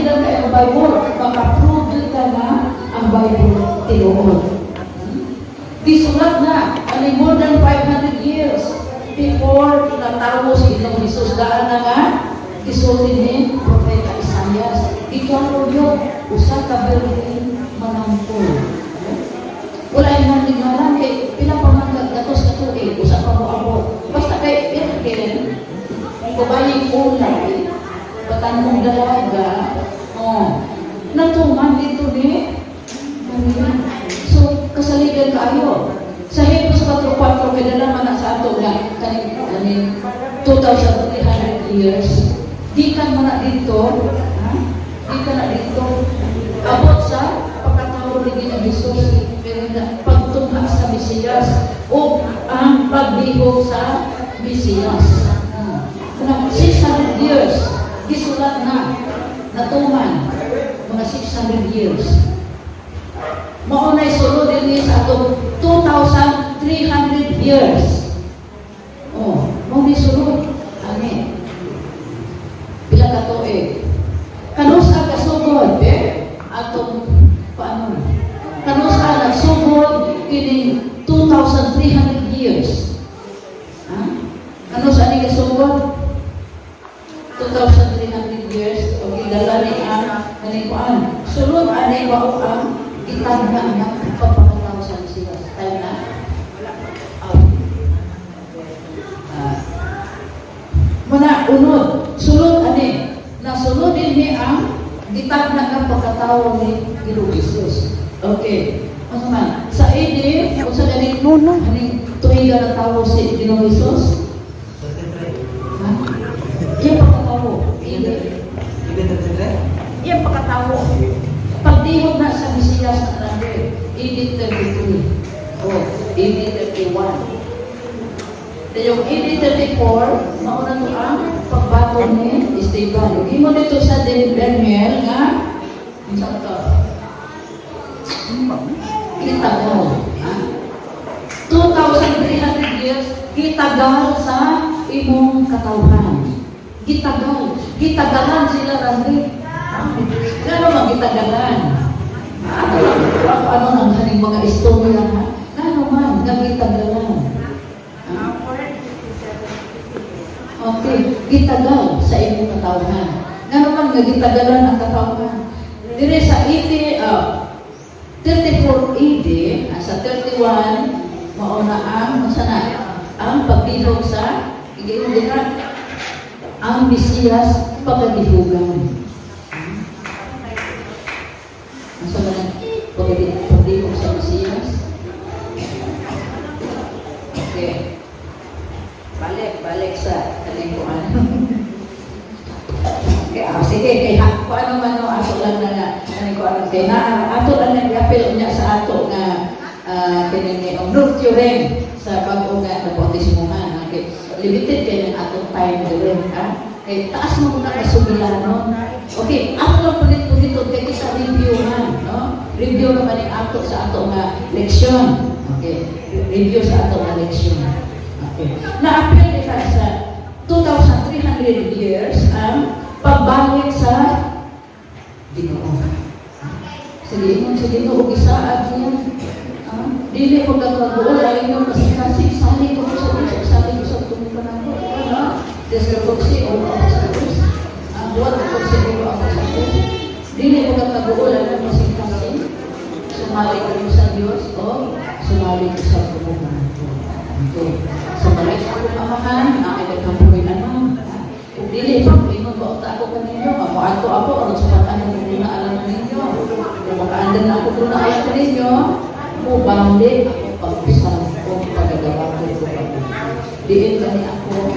lang kayo ang Bible, makaprove ka na ang Bible tinuod. Disulat na, more than 500 years before nataro si Ginoong Jesus, daan na nga, isulti ni Propeta Isaias. Ikaw yun, usa ka birhen manampol. Wala yung natin nga lang, kay pinapamanggat gatos na tuig, usa pa mo ako. Basta kay birhen, kubayang ulay, patanong dalaga, natuman dito ni Maria. So, kasaligan kayo. Sa Hebrews 4:4, kaya naman na sa ato nga, kanin 2,300 years, di ka na dito, di ka na dito, abot sa pagkatawag ni Ginoong Jesus, pagtungha sa Mesiyas, o ang pagbihog sa Mesiyas. 600 years, gisulat na, natuman, mga 600 years. Maunay sulod din sa atong 2,300 years. Maunay sulod. Ani. Pila ka tuig. Kanus ka kasugod, atong paano? Kanus ka nagsugod kining 2,300 years. Kanus ani kasugod 2,300 years o gidala ni ang kanikuan. Sulod ani ba ang itagna ng pagpapataw sa Mesiyas. Tayo na? Muna, unod. Sulod, ani. Nasunod din ni ang itagna ng pagkataw ni Ginoong Jesus. Okay. Ano man? Sa AD, kung sa galing, tuwiga na tawo si Ginoong Jesus? Yung pagkatawo. Yung pagkatawo. Pagdihog na sa Mesiyas na natin, AD 32 o AD 31. Yung AD 34, mauna ito ang pagbato ni Esteban. Hindi mo dito sa Daniel nga, kitagal. 2,300 years, kitagal sa imong katawhan. Gitagalan sila randi. Gano'n magitagalan? Ano nang haning mga istorya ha? Gano'n man, nagitagalan. Okay, gitagal sa inyong katawhan. Gano'n man, nagitagalan ang katawhan. Dire sa 34 AD, sa 31, mauna ang pagbihog sa ang Mesiyas pagkadihugan. Masa na pagdihog sa Mesiyas? Okay. Balik sa kalingkuhan. Okay, sige, kaya kung ano man o ato lang na kalingkuhan. Kaya ato lang nag-apel niya sa ato na kinini ang nurturing sa bago nga na bautismuhan. Okay. Limited kayo ng atong time doon. Okay, taas mo muna kasubilanon. Okay, ako lang pulit-pulit kaya sa reviewhan. No? Review naman yung ato sa ato nga leksyon. Okay, review sa ato nga leksyon. Okay. Na-appeal nila sa 2,300 years ang pagbalik sa Ginoo. Sige mo, isaad yun. Dili ko kagagool, ay nyo kasi sali ko sa Diyos, sali ko sa tumupan ako. Description o ako sa Diyos. Ang buwan ko sa iyo ako sa Diyos. Dili ko kagagool, ay nyo kasi sumali ko sa Diyos o sumali ko sa tumupan ako. Okay. So, balik ako amahan, nakikagkampuin naman. Kung dili, pag-ingon ba ako kanino, ako, ano sa pataan ng muna alam ninyo. Kung makaandan na ako doon na alam ninyo, balik ako pag-usap ko, pag-agawa ko ito ako. Diin kami ako,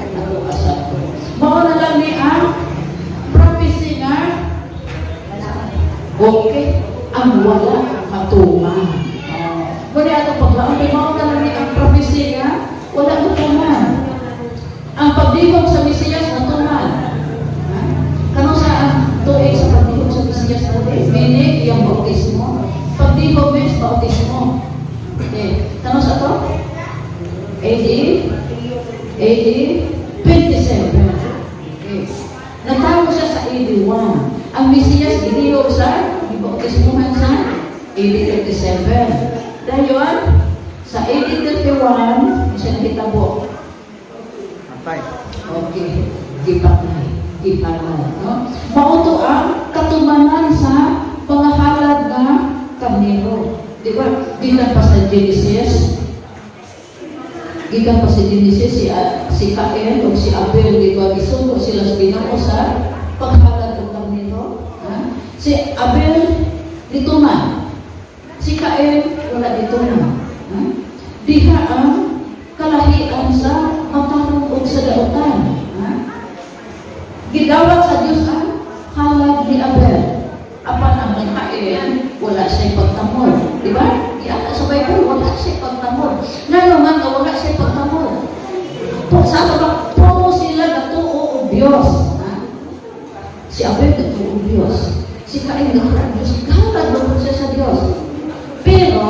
asal ko. Mauna lang ni ang prophecy nga, okay, ang wala matuman. Muna ito paglaon, mauna lang ni ang prophecy nga, wala matuman. Ang pagdihog sa Mesiyas matuman. Kano saan tuig sa pagdihog sa Mesiyas natin? Meaning, yung bautismo. Pagdihog means bautismo. Okay. Tanong sa to? AD 27. Okay. Natawag siya sa AD 1. Ang Mesiyas giliw sa ibautismuhan sa AD 37. Dayon, sa AD 31, siya nakitabo. Okay, gipatay, no? Mauto ang katumanan sa pangahalad na karnero. Di ba? Gikan pa sa Genesis. Gikan pa sa Genesis si Cain o si Abel, di ba? Gisugo sila sa Ginoo sa paghalad ng karnero. Si Abel dituman. Si Cain wala dituman. Diha ang kalahian sa matarong o sa dautan. Gidawat sa Diyos ang halad ni Abel. Apan ang Cain, wala siya pagtamod. Di ba? Iyata sa Bible, wala siya pagtamod. Nanuman ka, wala siya pagtamod. Sa ba, puro sila natuo o Diyos. Si Abel natuo o Diyos. Si Cain natuo o Diyos. Halad mo siya sa Diyos. Pero,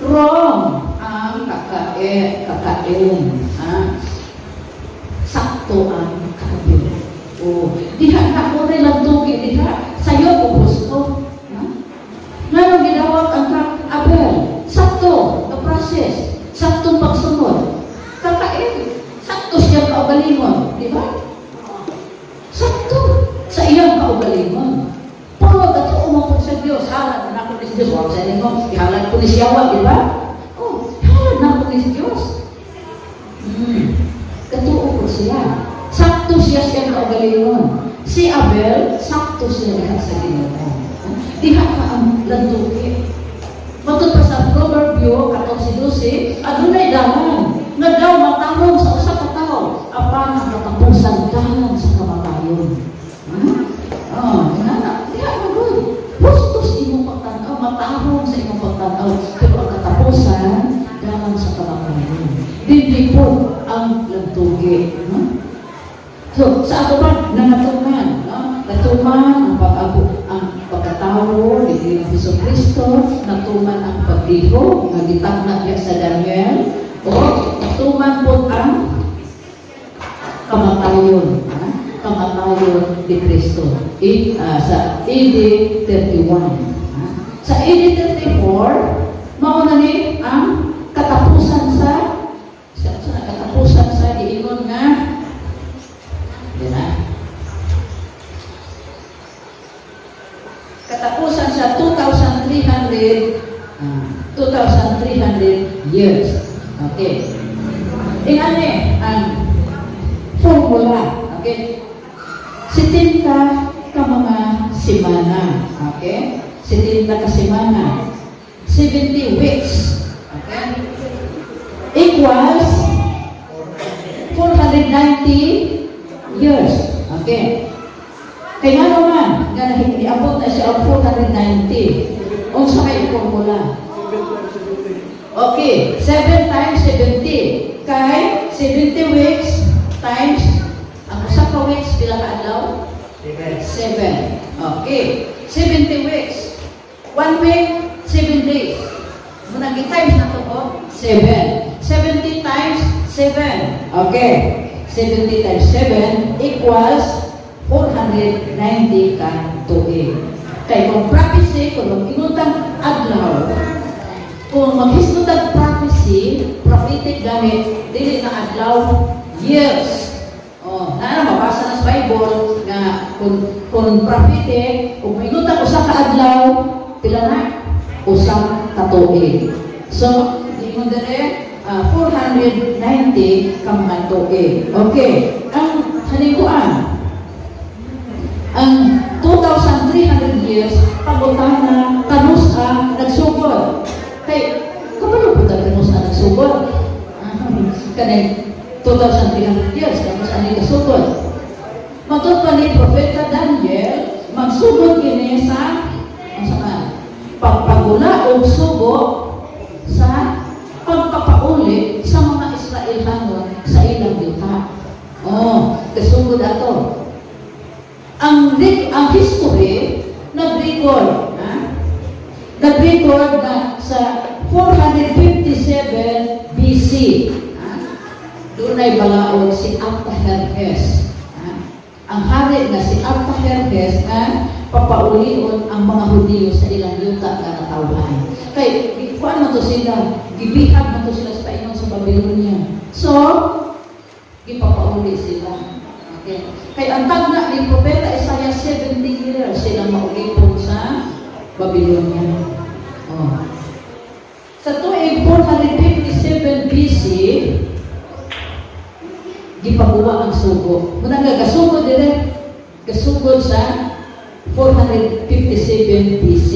wrong ang kakain. Sakto ang Abel. Diha na ko rin ang tugi, diha. Sa'yo ko gusto. Ngayon ginawag ang Abel. Sakto, the process. Saktong pagsunod. Kakain. Sakto siyang kaugalingon. Di ba? Sakto. Sa iyang kaugalingon. Puro gato umapot sa Diyos. Halad na ako ni Diyos. Huwag sa inyo. Halad ko ni Siyawa, di ba? Halad na ako ni Diyos. Gatuo ko siya. Sakto siya siyang kaugalingon. Si Abel, sakto siya lahat sa Ginoo. Diha ka ang landuki. Matod pa sa Proverbio 14:12, adunay dalan nga daw matarong sa usa ka tawo apan ang katapusan dalan sa kamatayon. Diha ka good. Bustos imong pagtanaw, matarong sa imong pagtanaw, pero ang katapusan dalan sa kamatayon. Bibliko ang landuki. So, sa ato ba, nangatuman, natuman ang pagkatawo ni Hesus Kristo, natuman ang pagdiho, nga gitagna niya sa Daniel, o natuman po ang kamatayon, kamatayon ni Kristo. Sa AD 31. Sa AD 34, mauna ni ang katapusan sa iingon nga katapusan sa 2,300 years. Okay. Ingani ang formula. Okay. 70 ka mga semana. Okay. 70 ka semana. 70 weeks. Okay. Equals 490 years. Okay. Kaya nga naman, iabot na siya ang 490. Unsa kay formula? Okay, 7 times 70. Kay 70 weeks times, ang usa ka weeks, pila ka adlaw? 7. Okay, 70 weeks. 1 week, 7 days. Muna times na ito po, 7. 70 times 7. Okay. 70 times 7 equals 490 ka tuig. Kaya kung prophecy, kung mag-inutang adlaw, kung mag-hisnutang prophecy, prophetic gamit, dili na adlaw, years. Mabasa na sa Bible na kung prophetic, kung mag-inutang usa ka adlaw, pila na? Usa ka tuig. So, di mo dire, 490 kamang tuig. Okay. Ang halikuan, ang 2,300 years, pagutana, kanusa, nagsugod. Kay, kapalo po tayo kanusa, nagsugod? Kanay, 2,300 years, kanusa ni kasugod. Matod pa ni Propeta Daniel, magsugod kini sa, pagpagula o sugo sa pagpapauli sa mga Israelhanon sa ilang yuta. Kasugod ato. Ang history nag-record na sa 457 BC. Doon ay balaod si Artaxerxes. ang hari nga si Artaxerxes nga papaulion ang mga Hudiyo sa ilang yuta nga natawhan. Kay kuan man to sila, gibihag man to sila sa paingon sa Babylonia. So, gipapauli sila. Okay. Kay ang tagna ni Propeta Isaiah 70 years sila maulipon sa Babylonia. Oh. Sa tuig 457 BC, gipabuwa ang sugo. Muna nga gasugod dire, gasugod sa 457 BC.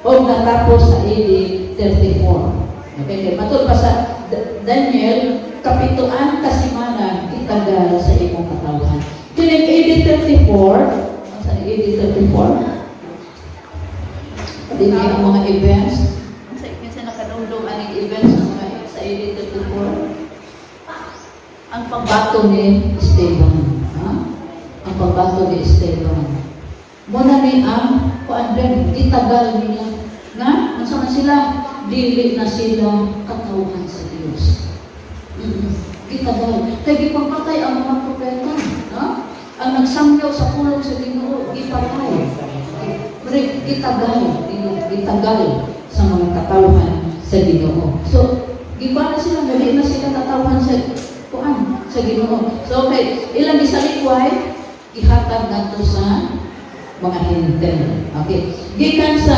O natapos sa AD 34. Okay, matod pa sa Daniel, kapituan kasimana itagal sa imong katawan. Kining AD 34, sa AD 34, din ang mga events. Minsan nakadumdum ang events sa AD 34. Ang pagbato ni Esteban. Ha? Ang pagbato ni Esteban. Muna ni ang kuandren, itagal nila. Nga, masama sila, dili na sila katawhan sa Diyos. Itagal. Kaya gipapatay ang mga propeta. Ha? Ang nagsangyaw sa pulong sa Ginoo, ipatay. Itagal sa mga katawhan sa Ginoo. So, giba na sila, dili na sila katawhan sa sa Ginoo. So, okay, ilang isalikway, ihatag nato sa mga hintel. Okay. Gikan sa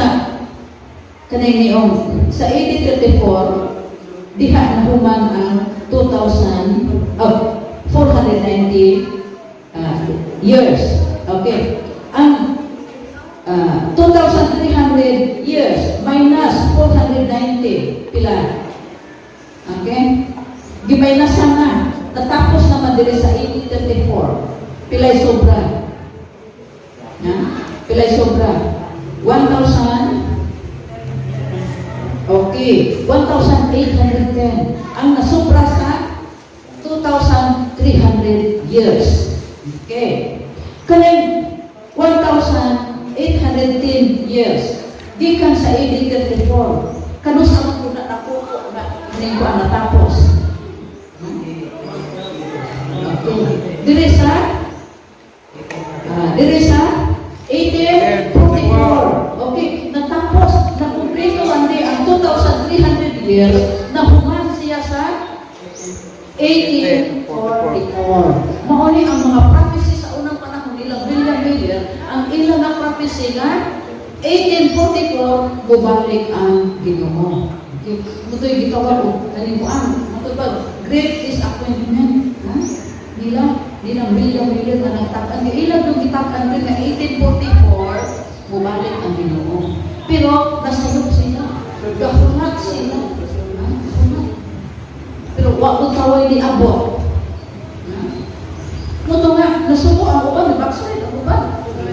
kaniniong sa 1834, diha na human ang 490 years. Okay. Ang 2,300 years minus 490 pila. Okay. Gimaynasan na. Natapos naman dire sa 1834. Pilay sobra. Pilay sobra. 1,000. Okay. 1,810. Ang nasobra sa 2,300 years. Okay. Kaling 1,810 years. Gikan sa 1834. Kanus ang kuna na po na hindi ko ang natapos. Dire sa 1844. Okay, natapos, nakumplito ang 2,300 years na human siya sa 1844. Mauni ang mga prophecy sa unang panahon nilang William, ang ilang na prophecy na 1844 bubalik ang Ginoo. Okay, mutoy gitawag o kanibuan. Mutoy ba, great disappointment. Nila William na nagtakan. Ilang yung gitakan rin na 1844, bumalik ang Ginoo. Pero, nasayok sila. Gahunat sila. Pero, wag mo taway ni Abo. Muto nga, nasuko ang uban, backside ang uban.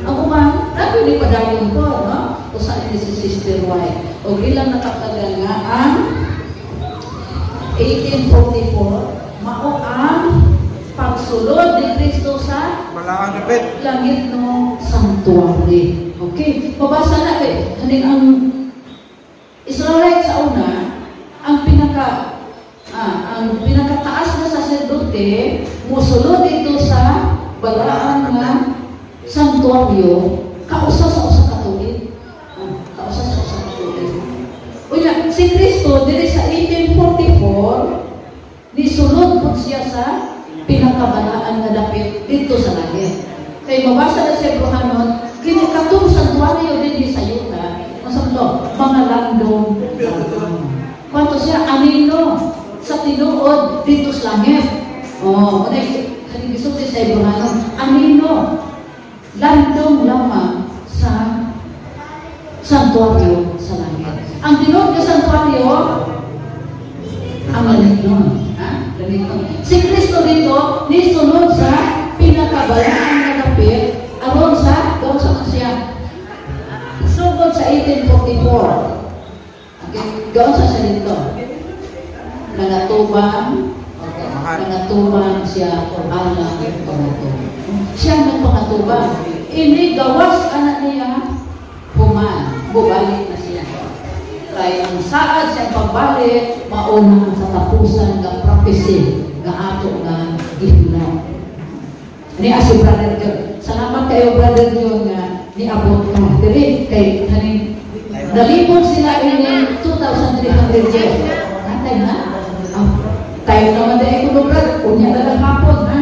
Ang uban, nabi ni padayon ko, no? O saan ni si Sister White. O ilang nakatagal nga ang 1844, mao ang pagsulod ni Kristo sa langit no sanctuary. Okay, pabasa na kay haning ang Israelite sa una ang pinakataas na saserdote musulod dito sa balaan nga sanctuaryo kausa sa usa ka tuig. Kausa sa usa ka tuig. Unya si Kristo diri sa 1844 nisulod pud siya sa pinakabalaan nga dapit dito sa langit. Kay mabasa na sa Hebrehanon, kinikatong santuaryo din sa yuta, masabto, mga landong. Kwanto siya, anino, sa tinuod dito sa langit. O, kanang gisulti sa Hebrehanon, anino, landong lamang sa santuaryo sa langit. Ang tinuod nga santuaryo, ang langit. Si Kristo dito nisunod sa pinakabalaan na dapit aron sa doon sa siya sugod sa 1844. Okay, doon sa siya dito nangatubang siya ala pangatubang. Siya nagpangatubang. Ini gawas anak niya human, bubalik na siya. Kaya ang saad siyang pagbalik, mauna ang katapusan ng prophecy na ato na gihula. Ini si Brother Salamat kayo, Brother John, nga niabot ka. Dili, kay hanin, nalipong sila ini 2,300 years. Time na? Time naman dahil ko, Brad. Kunya na lang hapon, ha?